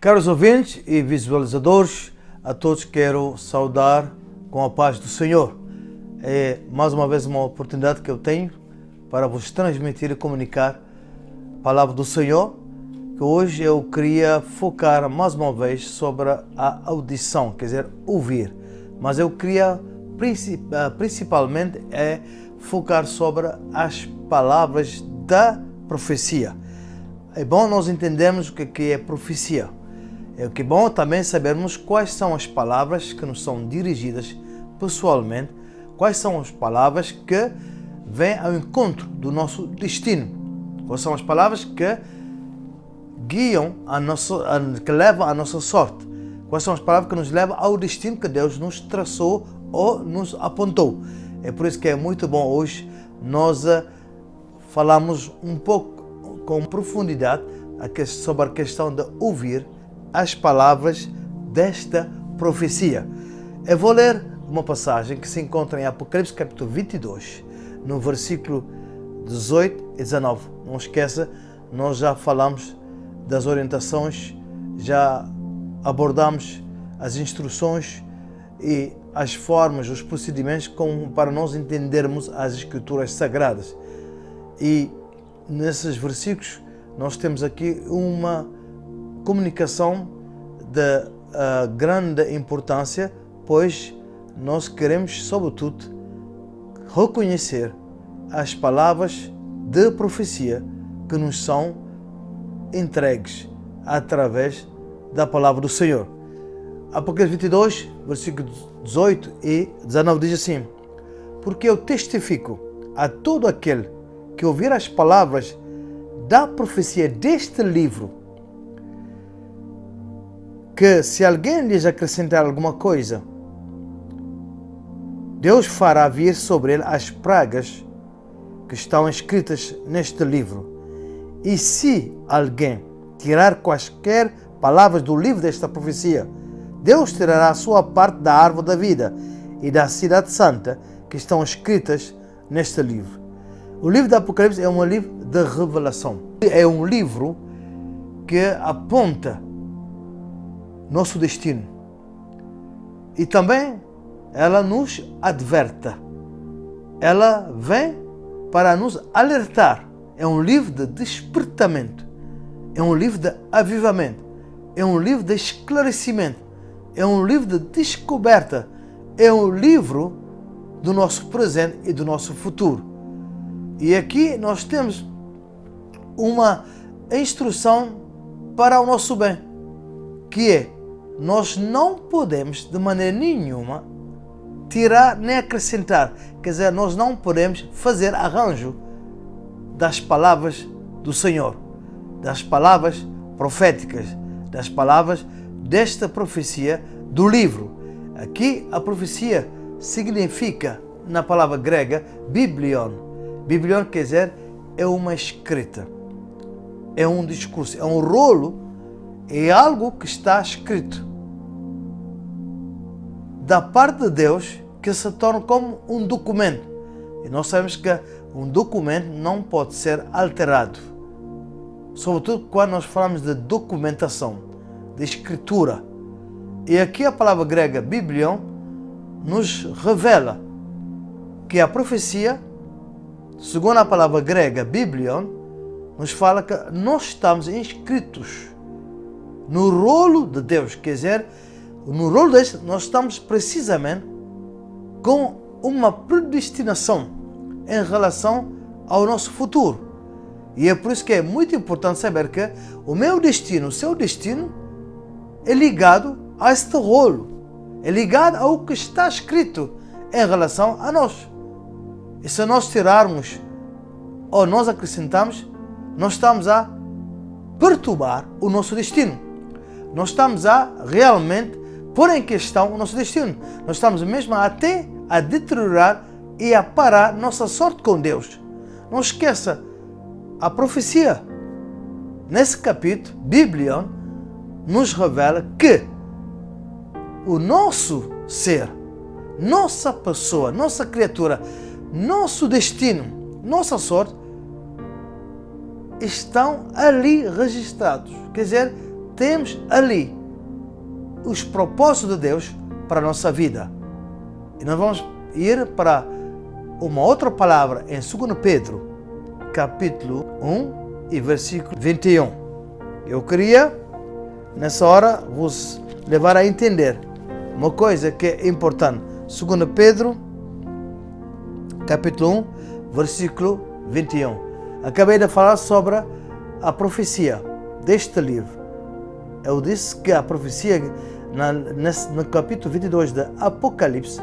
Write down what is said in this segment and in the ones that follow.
Caros ouvintes e visualizadores, a todos quero saudar com a paz do Senhor. É mais uma vez uma oportunidade que eu tenho para vos transmitir e comunicar a palavra do Senhor, que hoje eu queria focar mais uma vez sobre a audição, quer dizer, ouvir. Mas eu queria principalmente focar sobre as palavras da profecia. É bom nós entendermos o que é profecia. É bom também sabermos quais são as palavras que nos são dirigidas pessoalmente, quais são as palavras que vêm ao encontro do nosso destino, quais são as palavras que guiam que levam a nossa sorte, quais são as palavras que nos levam ao destino que Deus nos traçou ou nos apontou. É por isso que é muito bom hoje nós falarmos um pouco com profundidade sobre a questão de ouvir as palavras desta profecia. Eu vou ler uma passagem que se encontra em Apocalipse capítulo 22, no versículo 18 e 19. Não esqueça, nós já falamos das orientações, já abordamos as instruções e as formas, os procedimentos para nós entendermos as Escrituras Sagradas. E nesses versículos nós temos aqui uma comunicação de grande importância, pois nós queremos, sobretudo, reconhecer as palavras de profecia que nos são entregues através da palavra do Senhor. Apocalipse 22, versículos 18 e 19 diz assim: porque eu testifico a todo aquele que ouvir as palavras da profecia deste livro, que se alguém lhes acrescentar alguma coisa, Deus fará vir sobre ele as pragas que estão escritas neste livro. E se alguém tirar quaisquer palavras do livro desta profecia, Deus tirará a sua parte da árvore da vida e da cidade santa que estão escritas neste livro. O livro do Apocalipse é um livro de revelação. É um livro que aponta nosso destino. E também ela nos adverte. Ela vem para nos alertar. É um livro de despertamento. É um livro de avivamento. É um livro de esclarecimento. É um livro de descoberta. É um livro do nosso presente e do nosso futuro. E aqui nós temos uma instrução para o nosso bem, que é: nós não podemos de maneira nenhuma tirar nem acrescentar, quer dizer, nós não podemos fazer arranjo das palavras do Senhor, das palavras proféticas, das palavras desta profecia do livro. Aqui a profecia significa, na palavra grega, biblion. Biblion quer dizer, é uma escrita, é um discurso, é um rolo, é algo que está escrito da parte de Deus, que se torna como um documento. E nós sabemos que um documento não pode ser alterado, sobretudo quando nós falamos de documentação, de escritura. E aqui a palavra grega biblion nos revela que a profecia, segundo a palavra grega biblion, nos fala que nós estamos inscritos no rolo de Deus, quer dizer, no rolo de Deus nós estamos precisamente com uma predestinação em relação ao nosso futuro. E é por isso que é muito importante saber que o meu destino, o seu destino, é ligado a este rolo, é ligado ao que está escrito em relação a nós. E se nós tirarmos ou nós acrescentarmos, nós estamos a perturbar o nosso destino. Nós estamos a realmente pôr em questão o nosso destino. Nós estamos mesmo até a deteriorar e a parar nossa sorte com Deus. Não esqueça, a profecia nesse capítulo, Biblion, nos revela que o nosso ser, nossa pessoa, nossa criatura, nosso destino, nossa sorte estão ali registrados. Quer dizer, temos ali os propósitos de Deus para a nossa vida. E nós vamos ir para uma outra palavra em 2 Pedro, capítulo 1 e versículo 21. Eu queria, nessa hora, vos levar a entender uma coisa que é importante. 2 Pedro, capítulo 1, versículo 21. Acabei de falar sobre a profecia deste livro. Eu disse que a profecia, no capítulo 22 de Apocalipse,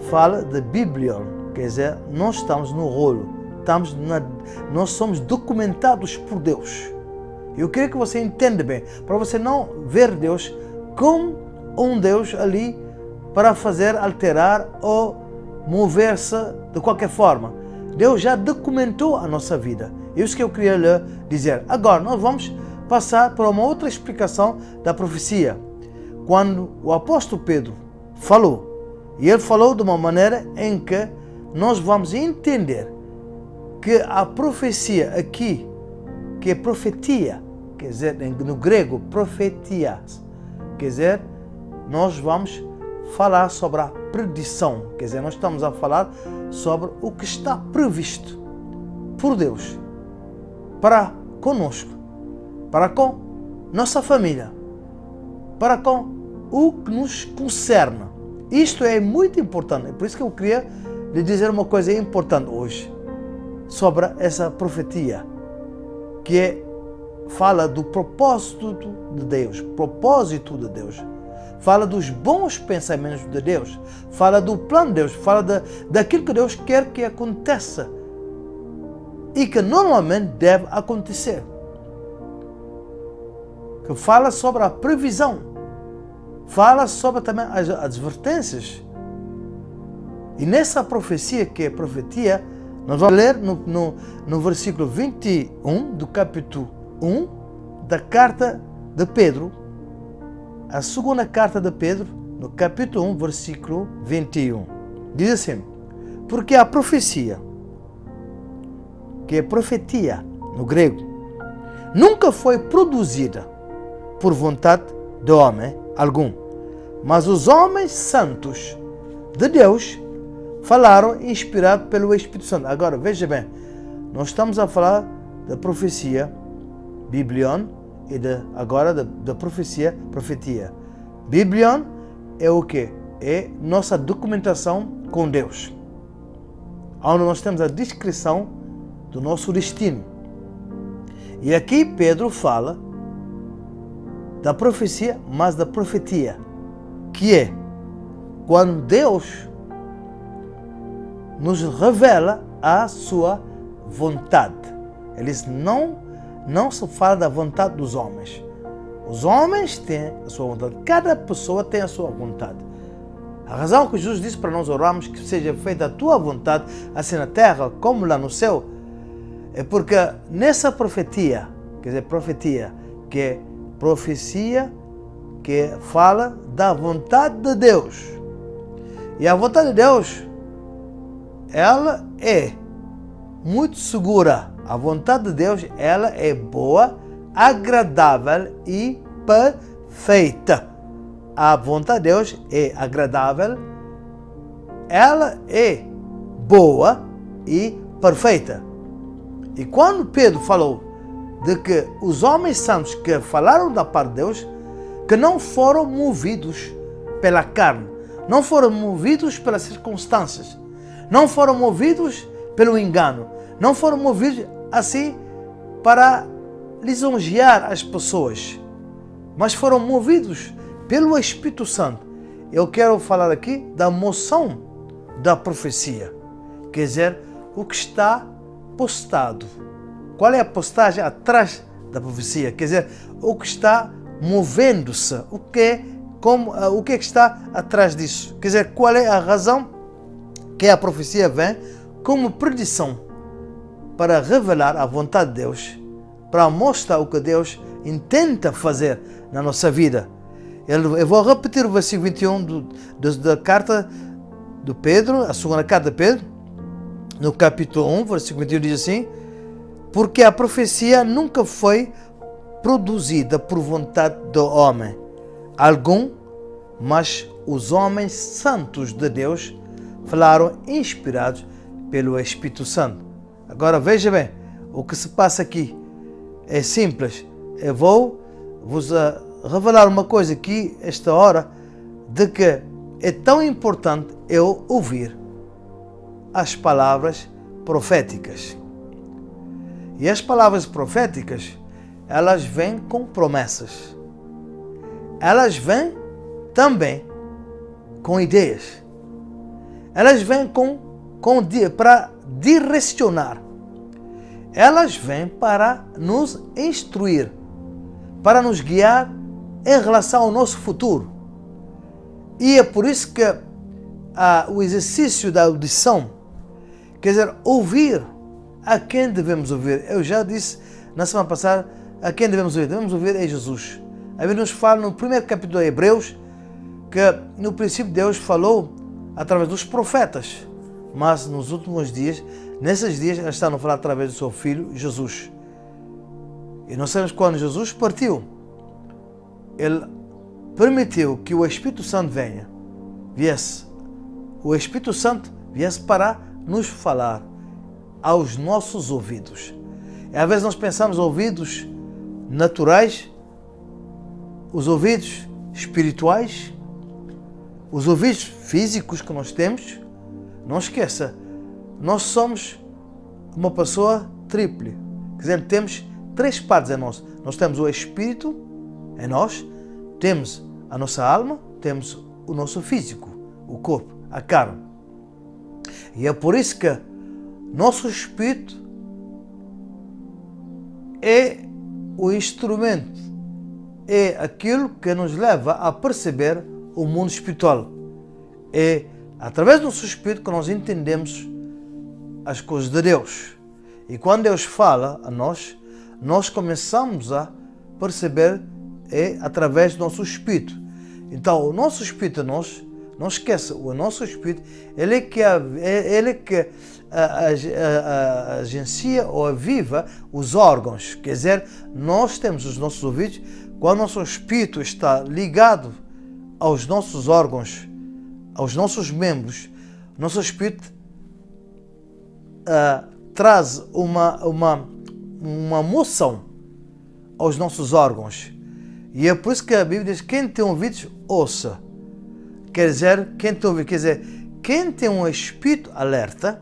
fala de Biblion, quer dizer, nós estamos no rolo, nós somos documentados por Deus. Eu queria que você entenda bem, para você não ver Deus como um Deus ali para fazer alterar ou mover-se de qualquer forma. Deus já documentou a nossa vida. É isso que eu queria lhe dizer. Agora, nós vamos passar por uma outra explicação da profecia. Quando o apóstolo Pedro falou, e ele falou de uma maneira em que nós vamos entender que a profecia aqui, que é profetia, quer dizer, no grego, profetias, quer dizer, nós vamos falar sobre a predição, quer dizer, nós estamos a falar sobre o que está previsto por Deus para conosco, para com nossa família, para com o que nos concerne. Isto é muito importante, é por isso que eu queria lhe dizer uma coisa importante hoje sobre essa profetia, que fala do propósito de Deus, fala dos bons pensamentos de Deus, fala do plano de Deus, fala daquilo que Deus quer que aconteça e que normalmente deve acontecer, que fala sobre a previsão, fala sobre também as advertências. E nessa profecia, que é profetia, nós vamos ler no versículo 21 do capítulo 1 da carta de Pedro, a segunda carta de Pedro, no capítulo 1, versículo 21. Diz assim: porque a profecia, que é profetia no grego, nunca foi produzida por vontade de homem algum, mas os homens santos de Deus falaram inspirados pelo Espírito Santo. Agora, veja bem, nós estamos a falar da profecia, Biblion, e agora da profecia, profetia. Biblion é o quê? É nossa documentação com Deus, onde nós temos a descrição do nosso destino. E aqui Pedro fala da profecia, mas da profetia, que é quando Deus nos revela a sua vontade. Eles não se fala da vontade dos homens. Os homens têm a sua vontade. Cada pessoa tem a sua vontade. A razão que Jesus disse para nós orarmos que seja feita a tua vontade, assim na terra como lá no céu, é porque nessa profetia, quer dizer, profetia, que é profecia, que fala da vontade de Deus. E a vontade de Deus, ela é muito segura. A vontade de Deus, ela é boa, agradável e perfeita. A vontade de Deus é agradável, ela é boa e perfeita. E quando Pedro falou de que os homens santos que falaram da parte de Deus, que não foram movidos pela carne, não foram movidos pelas circunstâncias, não foram movidos pelo engano, não foram movidos assim para lisonjear as pessoas, mas foram movidos pelo Espírito Santo. Eu quero falar aqui da moção da profecia, quer dizer, o que está postado. Qual é a postagem atrás da profecia? Quer dizer, o que está movendo-se, o que é que está atrás disso? Quer dizer, qual é a razão que a profecia vem como predição para revelar a vontade de Deus, para mostrar o que Deus intenta fazer na nossa vida. Eu vou repetir o versículo 21 da carta de Pedro, a segunda carta de Pedro, no capítulo 1, versículo 21 diz assim: porque a profecia nunca foi produzida por vontade do homem algum, mas os homens santos de Deus falaram inspirados pelo Espírito Santo. Agora veja bem, o que se passa aqui é simples. Eu vou vos revelar uma coisa aqui, esta hora, de que é tão importante eu ouvir as palavras proféticas. E as palavras proféticas, elas vêm com promessas. Elas vêm também com ideias. Elas vêm para direcionar. Elas vêm para nos instruir, para nos guiar em relação ao nosso futuro. E é por isso que o exercício da audição, quer dizer, ouvir a quem devemos ouvir. Eu já disse na semana passada a quem devemos ouvir. Devemos ouvir a Jesus. A Bíblia nos fala no primeiro capítulo de Hebreus que no princípio Deus falou através dos profetas, mas nos últimos dias, nesses dias, ele está a falar através do seu Filho Jesus. E nós sabemos que quando Jesus partiu, ele permitiu que o Espírito Santo viesse. O Espírito Santo viesse para nos falar aos nossos ouvidos. E às vezes nós pensamos ouvidos naturais, os ouvidos espirituais, os ouvidos físicos que nós temos. Não esqueça, nós somos uma pessoa tríplice. Quer dizer, temos três partes em nós. Nós temos o Espírito em nós, temos a nossa alma, temos o nosso físico, o corpo, a carne. E é por isso que nosso Espírito é o instrumento, é aquilo que nos leva a perceber o mundo espiritual. É através do nosso Espírito que nós entendemos as coisas de Deus. E quando Deus fala a nós, nós começamos a perceber através do nosso Espírito. Então, o nosso Espírito, não esqueça, o nosso Espírito, ele é que agencia ou aviva os órgãos. Quer dizer, nós temos os nossos ouvidos, quando o nosso Espírito está ligado aos nossos órgãos, aos nossos membros, nosso Espírito traz uma moção aos nossos órgãos. E é por isso que a Bíblia diz: quem tem ouvidos, ouça. Quer dizer, quem tem um espírito alerta,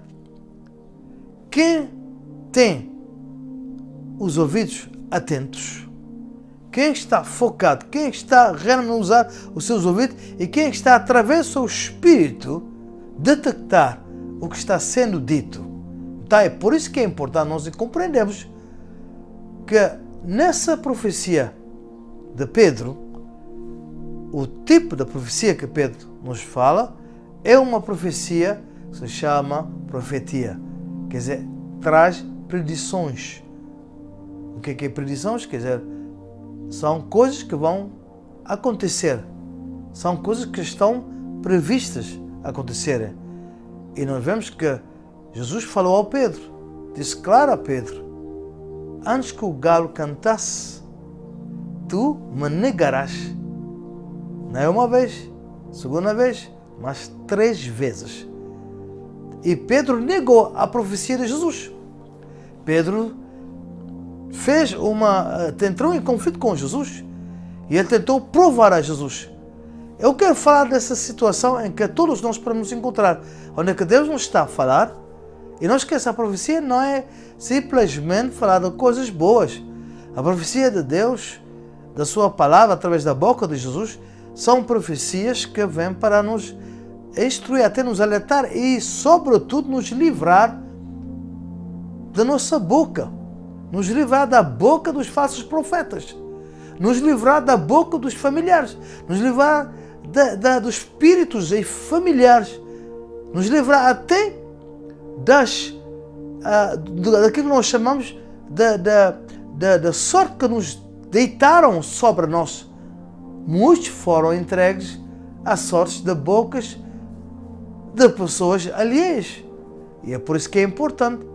quem tem os ouvidos atentos, quem está focado, quem está realmente a usar os seus ouvidos e quem está através do seu espírito detectar o que está sendo dito. Então é por isso que é importante nós compreendermos que nessa profecia de Pedro, o tipo de profecia que Pedro nos fala é uma profecia que se chama profetia. Quer dizer, traz predições. O que é predições? Quer dizer, são coisas que vão acontecer. São coisas que estão previstas a acontecerem. E nós vemos que Jesus falou ao Pedro, disse claro a Pedro: antes que o galo cantasse, tu me negarás. Não é uma vez, segunda vez, mas 3 vezes. E Pedro negou a profecia de Jesus. Pedro entrou em conflito com Jesus e ele tentou provar a Jesus. Eu quero falar dessa situação em que todos nós podemos encontrar, onde é que Deus nos está a falar, e não esqueça, a profecia não é simplesmente falar de coisas boas. A profecia de Deus, da sua palavra, através da boca de Jesus, são profecias que vêm para nos instruir, até nos alertar e, sobretudo, nos livrar da nossa boca, nos livrar da boca dos falsos profetas, nos livrar da boca dos familiares, nos livrar dos espíritos e familiares, nos livrar até daquilo que nós chamamos da sorte que nos deitaram sobre nós. Muitos foram entregues a sortes de bocas de pessoas alheias. E é por isso que é importante,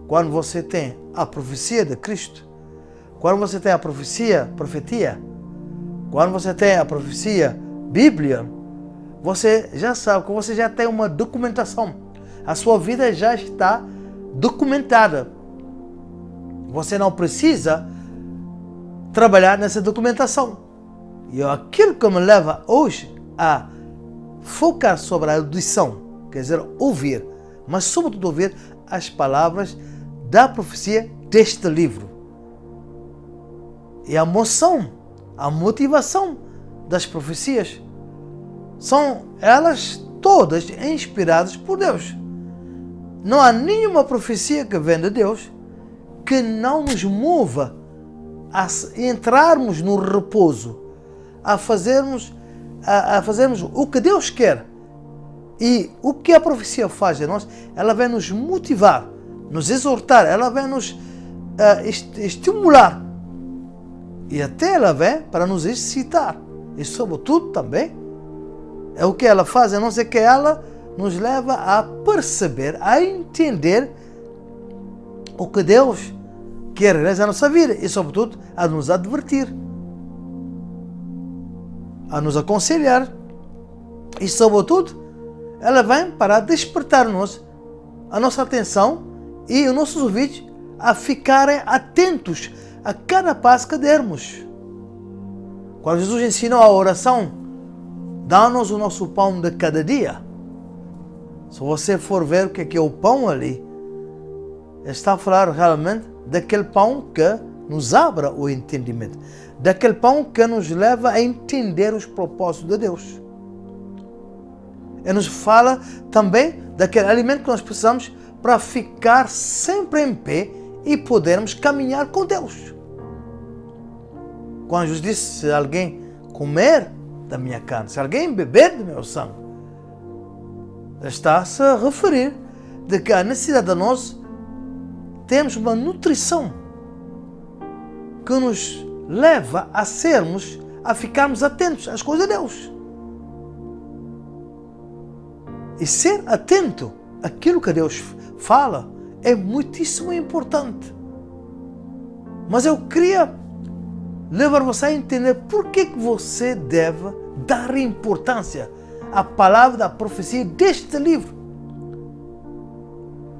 quando você tem a profecia de Cristo, Quando você tem a profetia, quando você tem a profecia, Bíblia, você já sabe que você já tem uma documentação. A sua vida já está documentada. Você não precisa trabalhar nessa documentação. E aquilo que me leva hoje a focar sobre a audição, quer dizer, ouvir, mas sobretudo ouvir as palavras da profecia deste livro. E a moção, a motivação das profecias, são elas todas inspiradas por Deus. Não há nenhuma profecia que vem de Deus que não nos mova a entrarmos no repouso, a fazermos o que Deus quer. E o que a profecia faz em nós, ela vai nos motivar, nos exortar, ela vai nos estimular. E até ela vem para nos excitar. E sobretudo também, é o que ela faz em nós, é que ela nos leva a perceber, a entender o que Deus quer realizar na nossa vida. E sobretudo, a nos advertir, a nos aconselhar. E sobretudo, ela vem para despertar-nos a nossa atenção e os nossos ouvidos a ficarem atentos a cada passo que dermos. Quando Jesus ensinou a oração, dá-nos o nosso pão de cada dia. Se você for ver o que é o pão ali, está a falar realmente daquele pão que nos abra o entendimento, daquele pão que nos leva a entender os propósitos de Deus. Ele nos fala também daquele alimento que nós precisamos para ficar sempre em pé e podermos caminhar com Deus. Quando Jesus disse, se alguém comer da minha carne, se alguém beber do meu sangue, está-se a referir de que a necessidade de nós termos uma nutrição que nos leva a ficarmos atentos às coisas de Deus. E ser atento àquilo que Deus fala é muitíssimo importante. Mas eu queria levar você a entender por que você deve dar importância à palavra da profecia deste livro.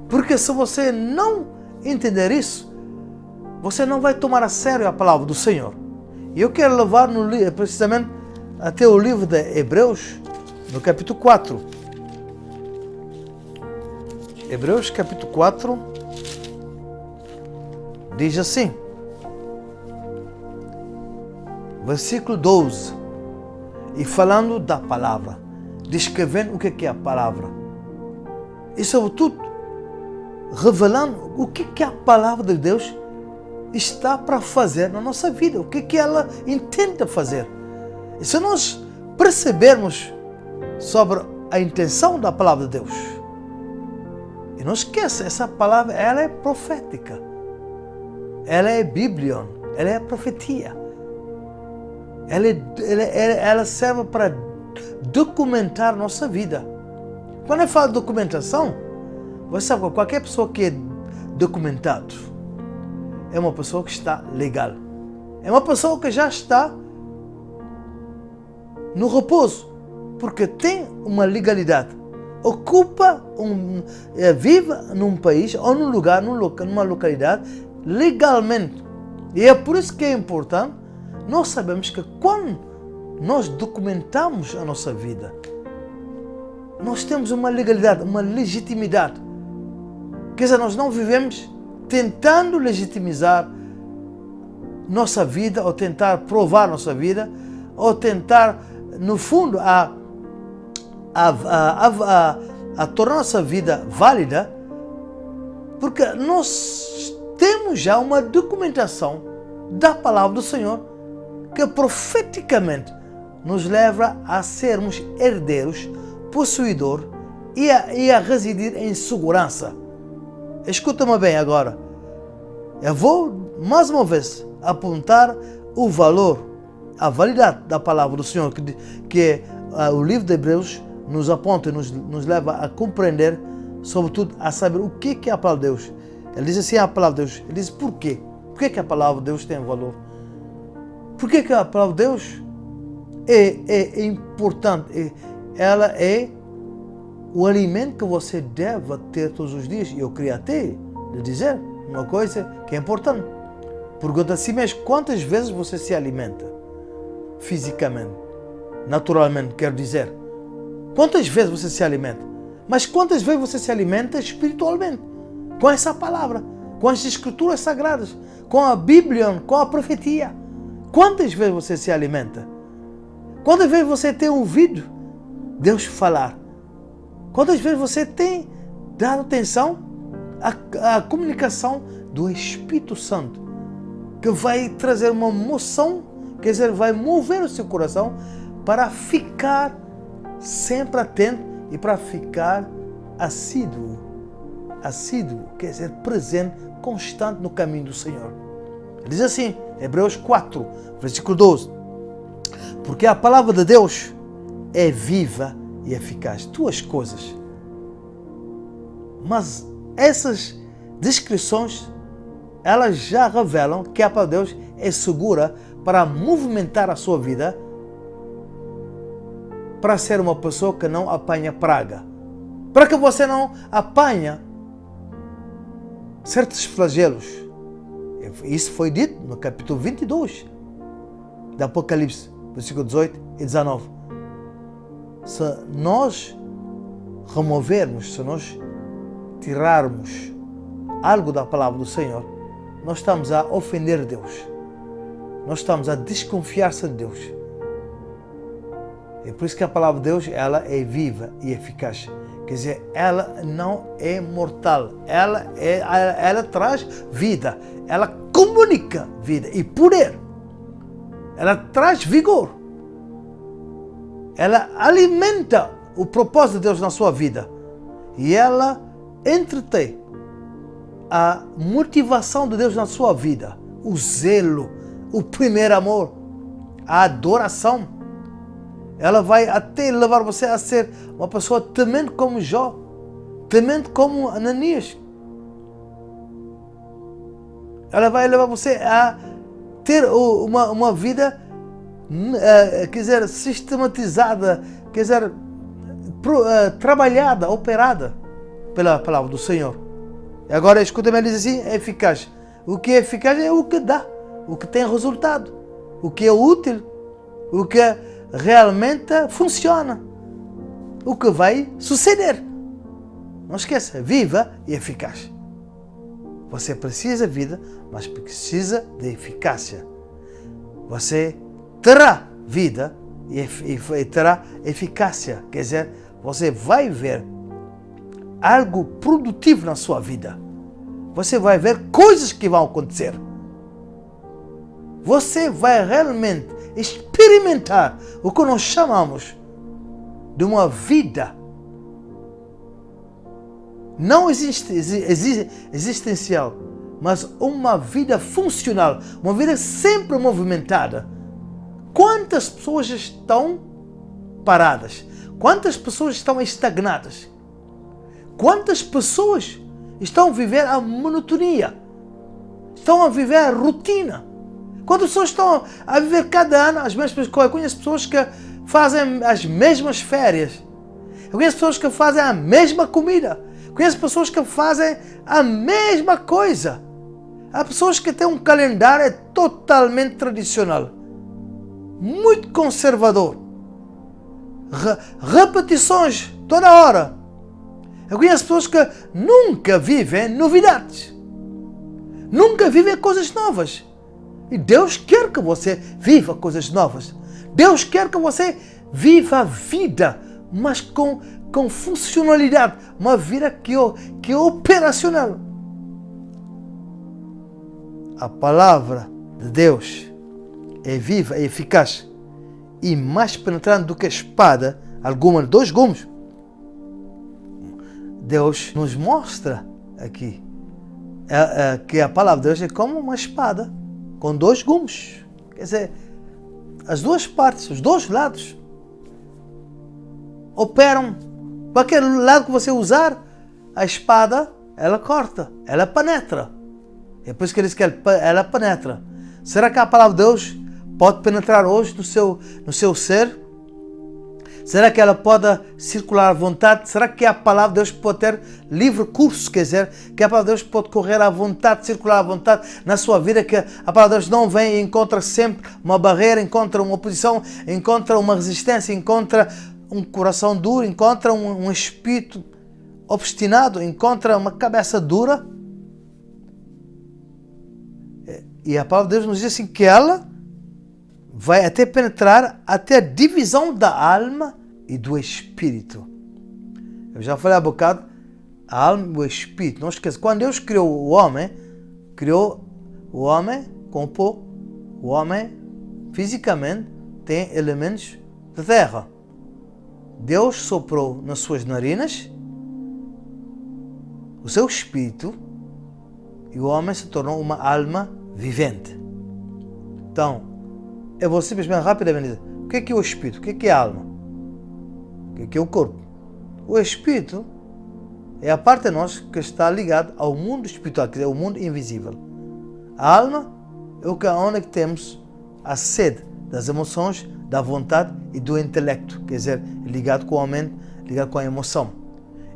Porque se você não entender isso, você não vai tomar a sério a palavra do Senhor. E eu quero levar precisamente até o livro de Hebreus, no capítulo 4. Hebreus capítulo 4 diz assim, versículo 12, e falando da palavra, descrevendo o que é a palavra, e sobretudo revelando o que a palavra de Deus está para fazer na nossa vida, o que ela intenta fazer. E se nós percebermos sobre a intenção da palavra de Deus, e não esqueça, essa palavra ela é profética, ela é Bíblia, ela é profetia, ela serve para documentar nossa vida. Quando eu falo de documentação, você sabe que qualquer pessoa que é documentado é uma pessoa que está legal, é uma pessoa que já está no repouso, porque tem uma legalidade. Vive num país ou num lugar, numa localidade, legalmente. E é por isso que é importante nós sabemos que quando nós documentamos a nossa vida, nós temos uma legalidade, uma legitimidade. Quer dizer, nós não vivemos tentando legitimizar nossa vida, ou tentar provar nossa vida, ou tentar, no fundo, a tornar nossa vida válida, porque nós temos já uma documentação da palavra do Senhor que profeticamente nos leva a sermos herdeiros, possuidores e a residir em segurança. Escuta-me bem agora. Eu vou mais uma vez apontar o valor, a validade da palavra do Senhor, que o livro de Hebreus nos aponta e nos leva a compreender, sobretudo a saber o que é a palavra de Deus. Ele diz assim, a palavra de Deus, ele diz por quê? Por que a palavra de Deus tem valor? Por que a palavra de Deus é importante? Ela é o alimento que você deve ter todos os dias. E eu queria até lhe dizer uma coisa que é importante. Pergunta a si mesmo, quantas vezes você se alimenta? Fisicamente, naturalmente, quero dizer. Quantas vezes você se alimenta? Mas quantas vezes você se alimenta espiritualmente? Com essa palavra, com as escrituras sagradas, com a Bíblia, com a profecia. Quantas vezes você se alimenta? Quantas vezes você tem ouvido Deus falar? Quantas vezes você tem dado atenção à comunicação do Espírito Santo, que vai trazer uma moção, quer dizer, vai mover o seu coração para ficar sempre atento e para ficar assíduo, quer dizer, presente, constante no caminho do Senhor. Ele diz assim, Hebreus 4, versículo 12, porque a palavra de Deus é viva e eficaz. Duas coisas. Mas essas descrições, elas já revelam que a palavra de Deus é segura para movimentar a sua vida, para ser uma pessoa que não apanha praga, para que você não apanha certos flagelos. Isso foi dito no capítulo 22 de Apocalipse, versículo 18 e 19. Se nós removermos, se nós tirarmos algo da palavra do Senhor, nós estamos a ofender Deus. Nós estamos a desconfiar-se de Deus. É por isso que a palavra de Deus, ela é viva e eficaz. Quer dizer, ela não é mortal. Ela traz vida. Ela comunica vida e poder. Ela traz vigor. Ela alimenta o propósito de Deus na sua vida. E ela entretém a motivação de Deus na sua vida. O zelo, o primeiro amor, a adoração. Ela vai até levar você a ser uma pessoa temente como Jó, temente como Ananias. Ela vai levar você a ter uma vida, quer dizer, sistematizada, quer dizer, trabalhada, operada pela palavra do Senhor. E agora, escuta-me, ele diz assim, é eficaz. O que é eficaz é o que dá, o que tem resultado, o que é útil, o que realmente funciona, o que vai suceder. Não esqueça, viva e eficaz. Você precisa de vida, mas precisa de eficácia. Você terá vida e terá eficácia. Quer dizer, você vai ver algo produtivo na sua vida. Você vai ver coisas que vão acontecer. Você vai realmente experimentar o que nós chamamos de uma vida não existencial, mas uma vida funcional, uma vida sempre movimentada. Quantas pessoas estão paradas? Quantas pessoas estão estagnadas? Quantas pessoas estão a viver a monotonia? Estão a viver a rotina? Quantas pessoas estão a viver cada ano as mesmas coisas? Eu conheço pessoas que fazem as mesmas férias. Eu conheço pessoas que fazem a mesma comida. Eu conheço pessoas que fazem a mesma coisa. Há pessoas que têm um calendário totalmente tradicional, muito conservador. Repetições toda hora. Eu conheço pessoas que nunca vivem novidades. Nunca vivem coisas novas. E Deus quer que você viva coisas novas. Deus quer que você viva a vida, mas com funcionalidade. Uma vida que é operacional. A palavra de Deus é viva e eficaz e mais penetrante do que a espada alguma de 2 gumes. Deus nos mostra aqui que a palavra de Deus é como uma espada com 2 gumes. Quer dizer, as duas partes, os 2 lados operam. Para aquele lado que você usar, a espada, ela corta, ela penetra. É por isso que ele diz que ela penetra. Será que a palavra de Deus pode penetrar hoje no seu ser? Será que ela pode circular à vontade? Será que a palavra de Deus pode ter livre curso? Quer dizer, que a palavra de Deus pode correr à vontade, circular à vontade na sua vida, que a palavra de Deus não vem e encontra sempre uma barreira, encontra uma oposição, encontra uma resistência, encontra um coração duro, encontra um espírito obstinado, encontra uma cabeça dura. E a palavra de Deus nos diz assim que ela vai até penetrar até a divisão da alma e do espírito. Eu já falei há bocado, a alma e o espírito. Não esqueça, quando Deus criou o homem com pó. O homem, fisicamente, tem elementos da terra. Deus soprou nas suas narinas o seu espírito e o homem se tornou uma alma vivente. Então, eu vou simplesmente rapidamente dizer, o que é o espírito? O que é a alma? O que é o corpo? O espírito é a parte de nós que está ligada ao mundo espiritual, quer dizer, ao mundo invisível. A alma é o que onde temos a sede das emoções, da vontade e do intelecto, quer dizer, ligado com a mente, ligado com a emoção.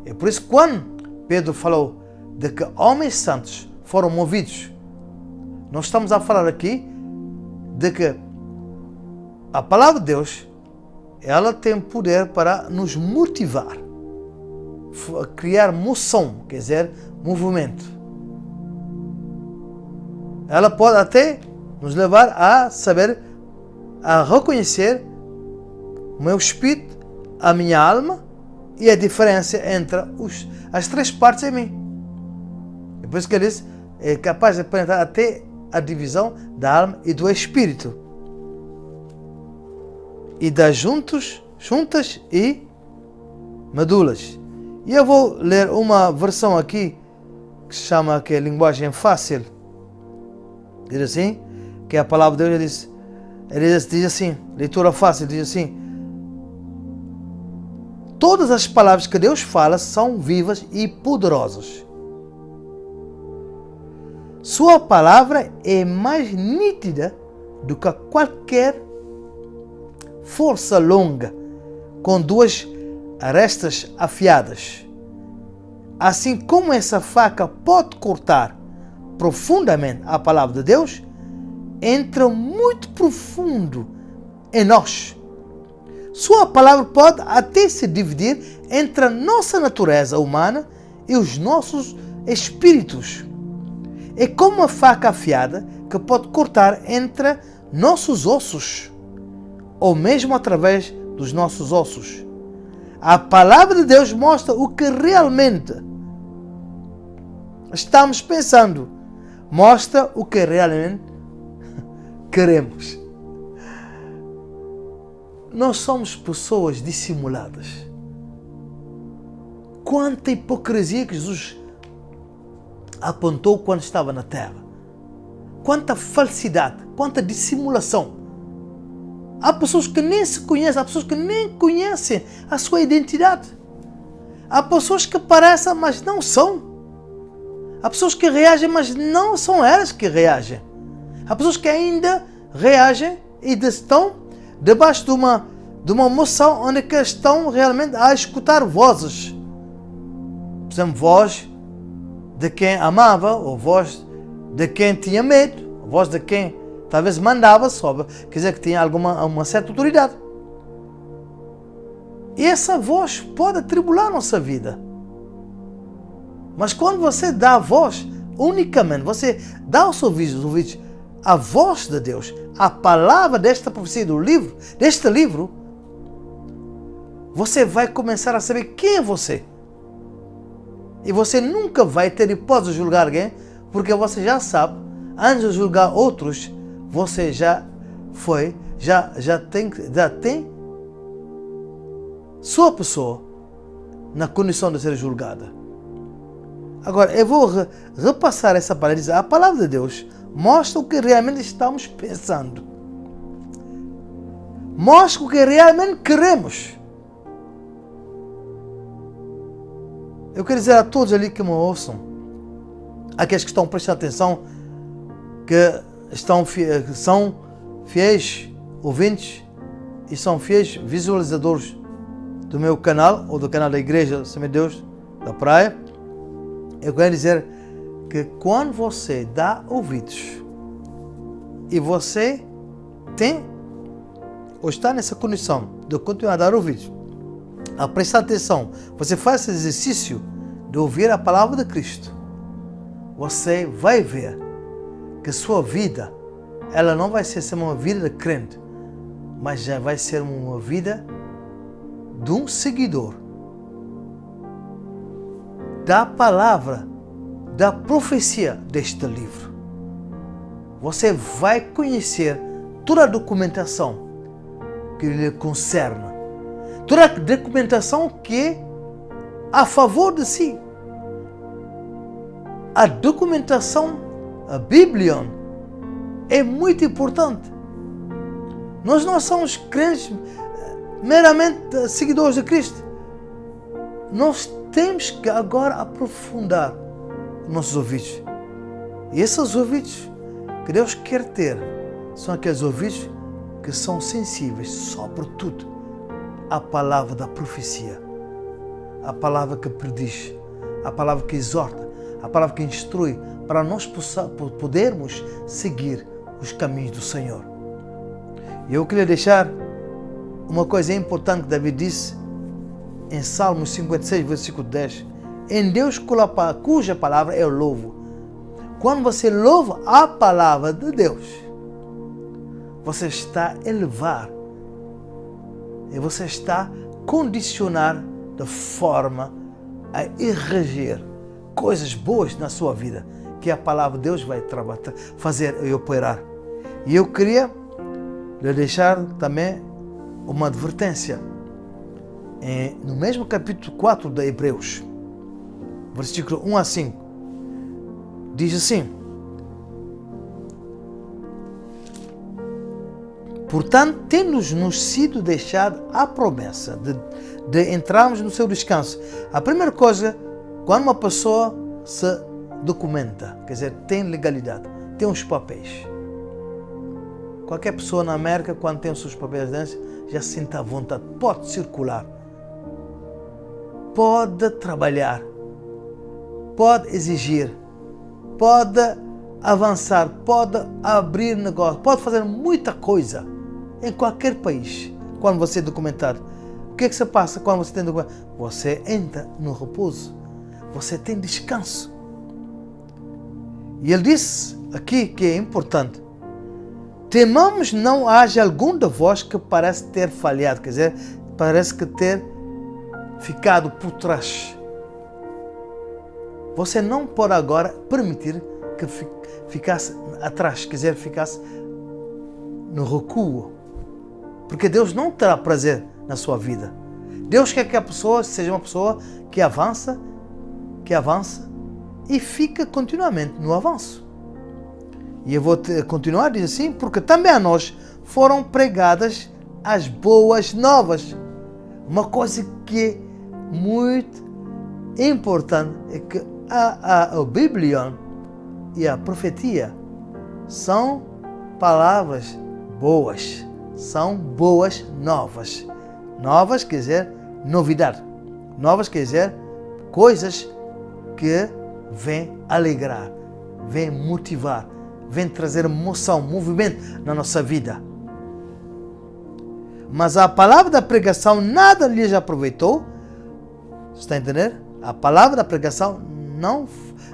É por isso que quando Pedro falou de que homens santos foram movidos, nós estamos a falar aqui de que a palavra de Deus, ela tem poder para nos motivar, criar moção, quer dizer, movimento. Ela pode até nos levar a saber, a reconhecer o meu espírito, a minha alma e a diferença entre as três partes em mim. É por isso que ele diz, é capaz de penetrar até a divisão da alma e do espírito. E das juntas e medulas. E eu vou ler uma versão aqui que se chama, que é linguagem fácil. Diz assim, que a palavra de Deus diz assim, leitura fácil, diz assim: todas as palavras que Deus fala são vivas e poderosas. Sua palavra é mais nítida do que qualquer força longa, com duas arestas afiadas. Assim como essa faca pode cortar profundamente a palavra de Deus, entra muito profundo em nós. Sua palavra pode até se dividir entre a nossa natureza humana e os nossos espíritos. É como uma faca afiada que pode cortar entre nossos ossos, ou mesmo através dos nossos ossos. A palavra de Deus mostra o que realmente estamos pensando, mostra o que realmente queremos. Nós somos pessoas dissimuladas. Quanta hipocrisia que Jesus apontou quando estava na terra. Quanta falsidade, quanta dissimulação. Há pessoas que nem se conhecem, há pessoas que nem conhecem a sua identidade. Há pessoas que parecem, mas não são. Há pessoas que reagem, mas não são elas que reagem. Há pessoas que ainda reagem e estão debaixo de uma emoção onde que estão realmente a escutar vozes. Por exemplo, voz de quem amava, ou voz de quem tinha medo, ou voz de quem talvez mandava, quer dizer que tinha uma certa autoridade. E essa voz pode atribular a nossa vida. Mas quando você dá a voz, unicamente, você dá aos ouvidos a voz de Deus, a palavra desta profecia deste livro, você vai começar a saber quem é você. E você nunca vai ter hipótese de julgar alguém, porque você já sabe, antes de julgar outros, você já tem sua pessoa na condição de ser julgada. Agora, eu vou repassar essa palavra e dizer, a palavra de Deus mostra o que realmente estamos pensando. Mostra o que realmente queremos. Eu quero dizer a todos ali que me ouçam, aqueles que estão prestando atenção que são fiéis ouvintes e são fiéis visualizadores do meu canal ou do canal da Igreja Semente de Deus da Praia. Eu quero dizer que quando você dá ouvidos e você tem ou está nessa condição de continuar a dar ouvidos, a prestar atenção, você faz esse exercício de ouvir a palavra de Cristo, você vai ver que sua vida, ela não vai ser uma vida de crente, mas já vai ser uma vida de um seguidor da palavra, da profecia deste livro. Você vai conhecer toda a documentação que lhe concerne, toda a documentação que é a favor de si. A documentação, a Bíblia, é muito importante. Nós não somos crentes meramente seguidores de Cristo. Nós temos que agora aprofundar nossos ouvidos. E esses ouvidos que Deus quer ter são aqueles ouvidos que são sensíveis, sobretudo, à palavra da profecia, à palavra que prediz, à palavra que exorta, à palavra que instrui, para nós podermos seguir os caminhos do Senhor. E eu queria deixar uma coisa importante que David disse em Salmos 56, versículo 10. Em Deus cuja palavra eu louvo. Quando você louva a palavra de Deus, você está a elevar e você está a condicionar de forma a erigir coisas boas na sua vida, que a palavra de Deus vai fazer e operar. E eu queria lhe deixar também uma advertência. No mesmo capítulo 4 de Hebreus, versículo 1 a 5, diz assim: portanto, tendo-nos sido deixada a promessa de entrarmos no seu descanso. A primeira coisa, quando uma pessoa se documenta, quer dizer, tem legalidade, tem os papéis. Qualquer pessoa na América, quando tem os seus papéis de residência, já se sente à vontade, pode circular, pode trabalhar, pode exigir, pode avançar, pode abrir negócio, pode fazer muita coisa em qualquer país. Quando você é documentado, o que é que se passa quando você tem documentado? Você entra no repouso, você tem descanso. E ele disse aqui que é importante: temamos não haja algum de vós que parece ter falhado, quer dizer, parece que ter ficado por trás. Você não pode agora permitir que ficasse atrás, quer dizer, ficasse no recuo, porque Deus não terá prazer na sua vida. Deus quer que a pessoa seja uma pessoa que avança e fica continuamente no avanço. E eu vou continuar a dizer assim, porque também a nós foram pregadas as boas novas. Uma coisa que é muito importante é que a Bíblia e a profecia são palavras boas, são boas novas. Novas quer dizer novidade, novas quer dizer coisas que vêm alegrar, vêm motivar, vêm trazer emoção, movimento na nossa vida. Mas a palavra da pregação nada lhes aproveitou. Está a entender? A palavra da pregação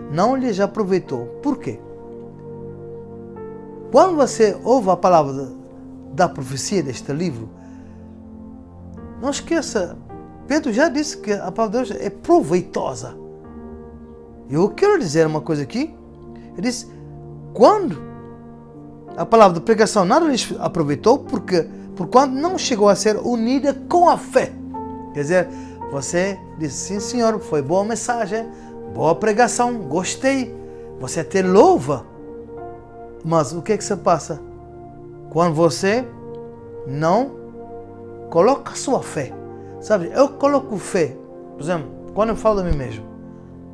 não lhes aproveitou. Por quê? Quando você ouve a palavra da profecia deste livro, não esqueça, Pedro já disse que a palavra de Deus é proveitosa. Eu quero dizer uma coisa aqui. Ele disse, quando a palavra da pregação nada lhes aproveitou, porquanto não chegou a ser unida com a fé. Quer dizer, você disse, sim senhor, foi boa mensagem, boa pregação, gostei, você até louva. Mas o que é que se passa? Quando você não coloca a sua fé. Sabe, eu coloco fé, por exemplo, quando eu falo de mim mesmo,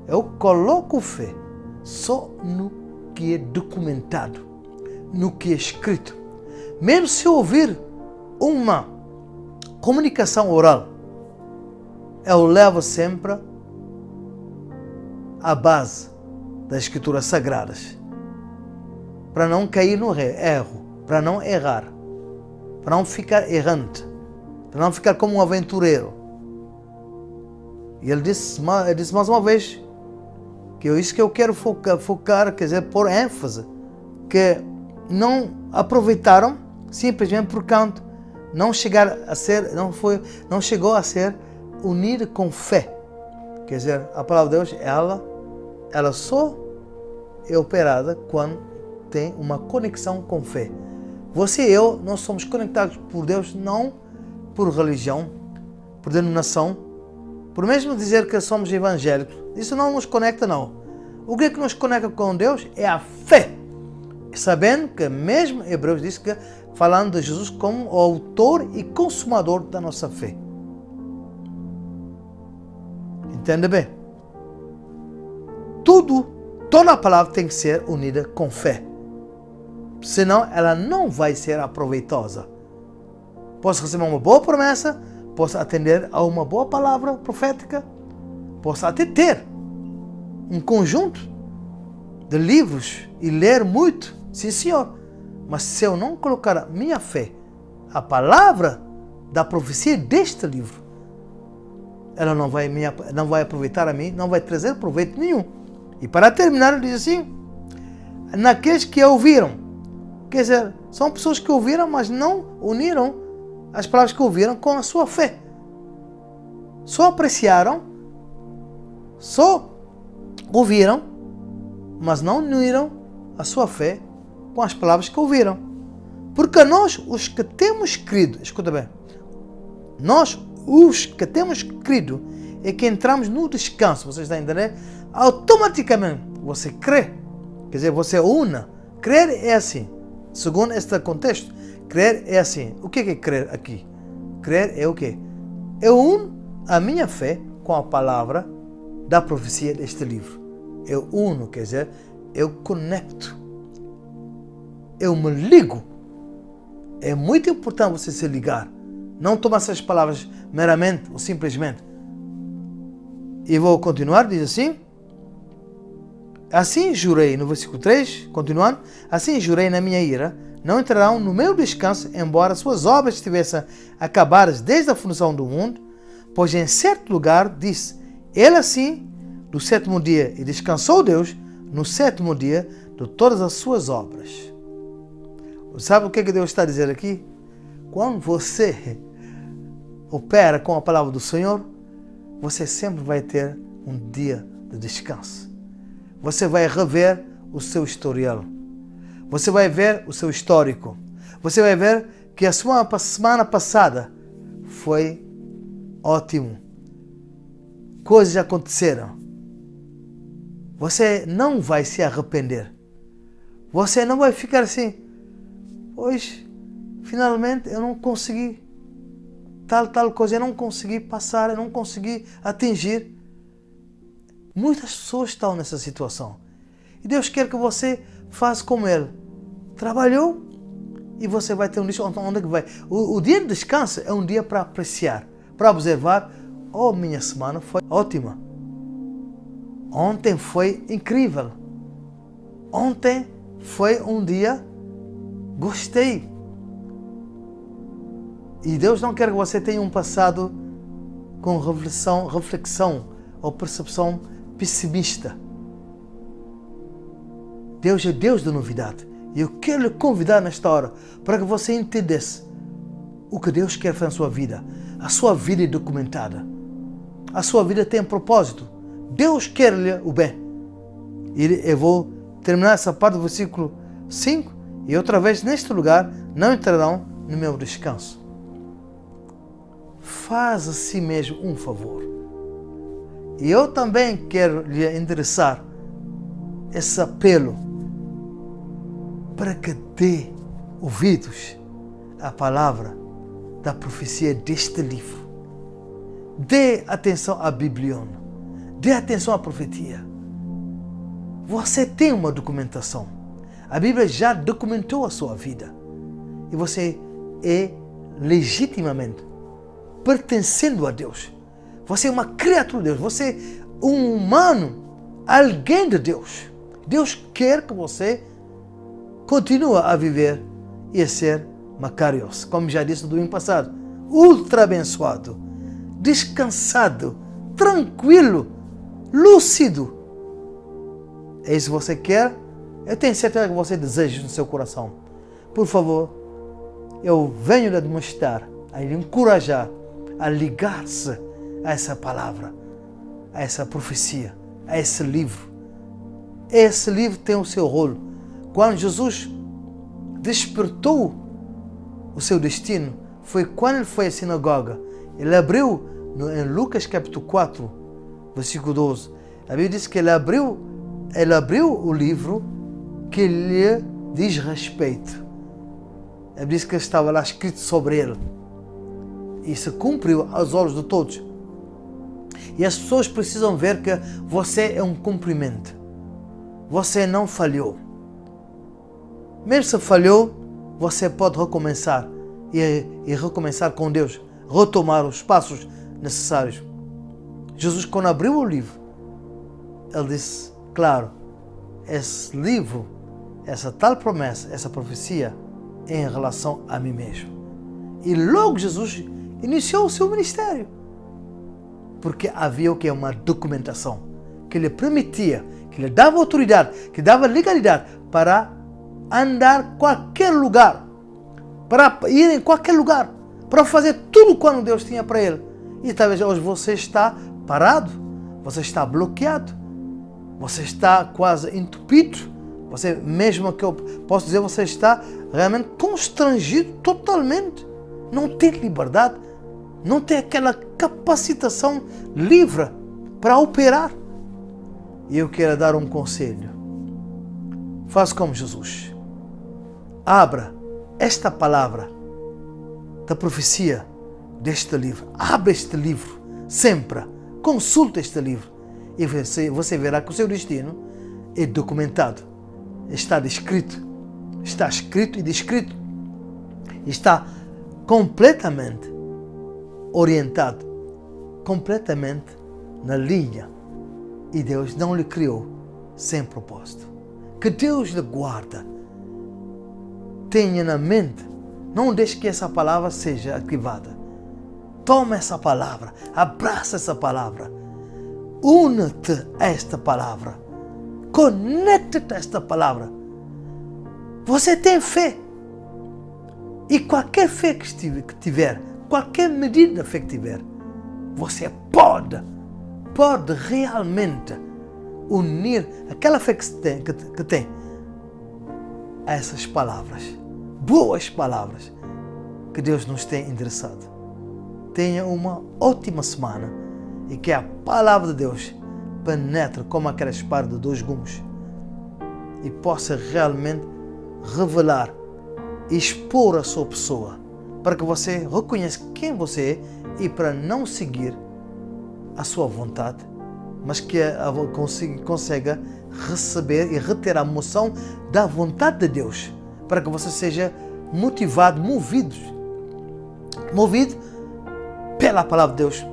eu coloco fé só no que é documentado. no que é escrito. Mesmo se ouvir uma comunicação oral, eu levo sempre a base das Escrituras Sagradas, para não cair no erro, para não errar, para não ficar errante, para não ficar como um aventureiro. E ele disse mais uma vez, que é isso que eu quero focar, quer dizer, pôr ênfase, que não aproveitaram simplesmente por canto, não chegou a ser unida com fé. Quer dizer, a palavra de Deus, ela só é operada quando tem uma conexão com fé. Você e eu, nós somos conectados por Deus não por religião, por denominação, por mesmo dizer que somos evangélicos. Isso não nos conecta, não. O que nos conecta com Deus é a fé. Sabendo que mesmo Hebreus diz que, falando de Jesus como o autor e consumador da nossa fé. Entende bem? Toda a palavra tem que ser unida com fé. Senão ela não vai ser aproveitosa. Posso receber uma boa promessa, posso atender a uma boa palavra profética, posso até ter um conjunto de livros e ler muito, sim senhor. Mas se eu não colocar a minha fé, a palavra da profecia deste livro, ela não vai aproveitar a mim, não vai trazer proveito nenhum. E para terminar, ele diz assim, naqueles que ouviram, quer dizer, são pessoas que ouviram, mas não uniram as palavras que ouviram com a sua fé. Só apreciaram, só ouviram, mas não uniram a sua fé com as palavras que ouviram. Porque nós, os que temos crido, escuta bem, nós, os que temos crido, é que entramos no descanso, vocês estão entendendo? Automaticamente você crê, quer dizer, você una. Crer é assim, segundo este contexto, crer é assim. O que é crer aqui? Crer é o quê? Eu uno a minha fé com a palavra da profecia deste livro. Eu uno, quer dizer, eu conecto. Eu me ligo. É muito importante você se ligar. Não tomar essas palavras meramente ou simplesmente. E vou continuar, diz assim. Assim jurei, no versículo 3, continuando. Assim jurei na minha ira, não entrarão no meu descanso, embora suas obras estivessem acabadas desde a fundação do mundo, pois em certo lugar disse, ele assim, do sétimo dia, e descansou Deus no sétimo dia de todas as suas obras. Sabe o que Deus está a dizer aqui? Quando você opera com a palavra do Senhor, você sempre vai ter um dia de descanso. Você vai rever o seu historial. Você vai ver o seu histórico. Você vai ver que a semana passada foi ótimo. Coisas aconteceram. Você não vai se arrepender. Você não vai ficar assim, pois finalmente eu não consegui tal coisa, eu não consegui passar, eu não consegui atingir. Muitas pessoas estão nessa situação. E Deus quer que você faça como Ele. Trabalhou e você vai ter um dia onde é que vai. O dia de descanso é um dia para apreciar, para observar. Oh, minha semana foi ótima. Ontem foi incrível. Ontem foi um dia, gostei. E Deus não quer que você tenha um passado com reflexão ou percepção pessimista. Deus é Deus da novidade. E eu quero lhe convidar nesta hora para que você entendesse o que Deus quer fazer na sua vida. A sua vida é documentada. A sua vida tem propósito. Deus quer-lhe o bem. E eu vou terminar essa parte do versículo 5. E outra vez, neste lugar, não entrarão no meu descanso. Faz a si mesmo um favor. E eu também quero lhe endereçar esse apelo para que dê ouvidos à palavra da profecia deste livro. Dê atenção à Bibliona. Dê atenção à profecia. Você tem uma documentação. A Bíblia já documentou a sua vida. E você é legitimamente pertencendo a Deus. Você é uma criatura de Deus. Você é um humano, alguém de Deus. Deus quer que você continue a viver e a ser Makarios, como já disse no domingo passado, ultra abençoado, descansado, tranquilo, lúcido. É isso que você quer? Eu tenho certeza que você deseja no seu coração. Por favor, eu venho lhe demonstrar, a lhe encorajar a ligar-se a essa palavra, a essa profecia, a esse livro. Esse livro tem o seu rolo. Quando Jesus despertou o seu destino, foi quando ele foi à sinagoga. Ele abriu, em Lucas capítulo 4, versículo 12, a Bíblia diz que ele abriu o livro que lhe diz respeito. Ele disse que estava lá escrito sobre ele. E se cumpriu aos olhos de todos. E as pessoas precisam ver que você é um cumprimento. Você não falhou. Mesmo se falhou, você pode recomeçar e recomeçar com Deus, retomar os passos necessários. Jesus, quando abriu o livro, ele disse, claro, esse livro, essa tal promessa, essa profecia é em relação a mim mesmo. E logo Jesus iniciou o seu ministério, porque havia o que? Uma documentação que lhe permitia, que lhe dava autoridade, que dava legalidade para andar em qualquer lugar, para ir em qualquer lugar, para fazer tudo quanto Deus tinha para ele. E talvez hoje você está parado, você está bloqueado, você está quase entupido, você mesmo que eu posso dizer, você está realmente constrangido totalmente, não tem liberdade, não tem aquela capacitação livre para operar. E eu quero dar um conselho. Faça como Jesus. Abra esta palavra da profecia deste livro. Abra este livro sempre. Consulte este livro. E você verá que o seu destino é documentado. Está descrito. Está escrito e descrito. Está completamente orientado. Completamente na linha. E Deus não lhe criou sem propósito. Que Deus lhe guarda. Tenha na mente, não deixe que essa palavra seja ativada. Toma essa palavra, abraça essa palavra. Une-te a esta palavra. Conecte-te a esta palavra. Você tem fé. E qualquer fé que tiver, qualquer medida de fé que tiver, você pode realmente unir aquela fé que tem a essas palavras, boas palavras que Deus nos tem endereçado. Tenha uma ótima semana e que a palavra de Deus penetre como aquela espada de 2 gumes e possa realmente revelar e expor a sua pessoa para que você reconheça quem você é e para não seguir a sua vontade, mas que consiga receber e reter a moção da vontade de Deus, para que você seja motivado, movido pela palavra de Deus.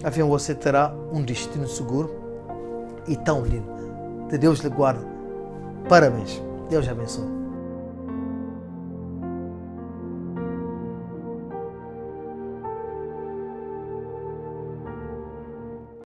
Assim você terá um destino seguro e tão lindo. Que Deus lhe guarde. Parabéns. Deus abençoe.